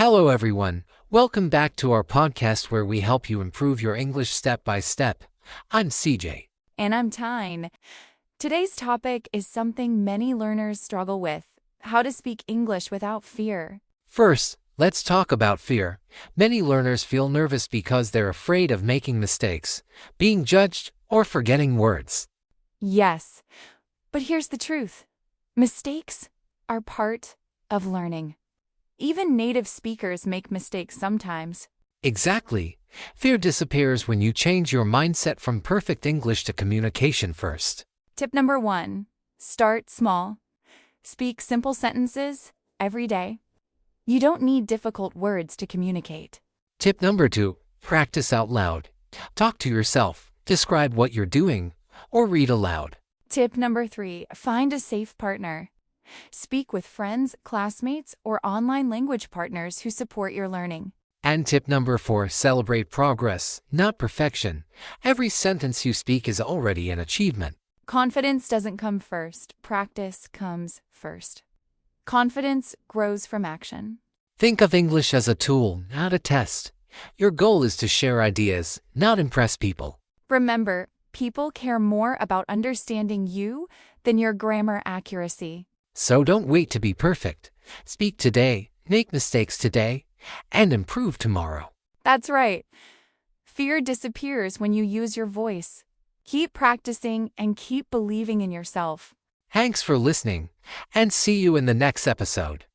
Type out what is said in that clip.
Hello, everyone. Welcome back to our podcast where we help you improve your English step by step. I'm CJ. And I'm Tine. Today's topic is something many learners struggle with: how to speak English without fear. First, let's talk about fear. Many learners feel nervous because they're afraid of making mistakes, being judged, or forgetting words. Yes, but here's the truth. Mistakes are part of learning. Even native speakers make mistakes sometimes. Exactly. Fear disappears when you change your mindset from perfect English to communication first. Tip number 1, start small. Speak simple sentences every day. You don't need difficult words to communicate. Tip number 2, practice out loud. Talk to yourself, describe what you're doing, or read aloud. Tip number 3, find a safe partner. Speak with friends, classmates, or online language partners who support your learning. And tip number 4, celebrate progress, not perfection. Every sentence you speak is already an achievement. Confidence doesn't come first. Practice comes first. Confidence grows from action. Think of English as a tool, not a test. Your goal is to share ideas, not impress people. Remember, people care more about understanding you than your grammar accuracy. So don't wait to be perfect. Speak today, make mistakes today, and improve tomorrow. That's right. Fear disappears when you use your voice. Keep practicing and keep believing in yourself. Thanks for listening, and see you in the next episode.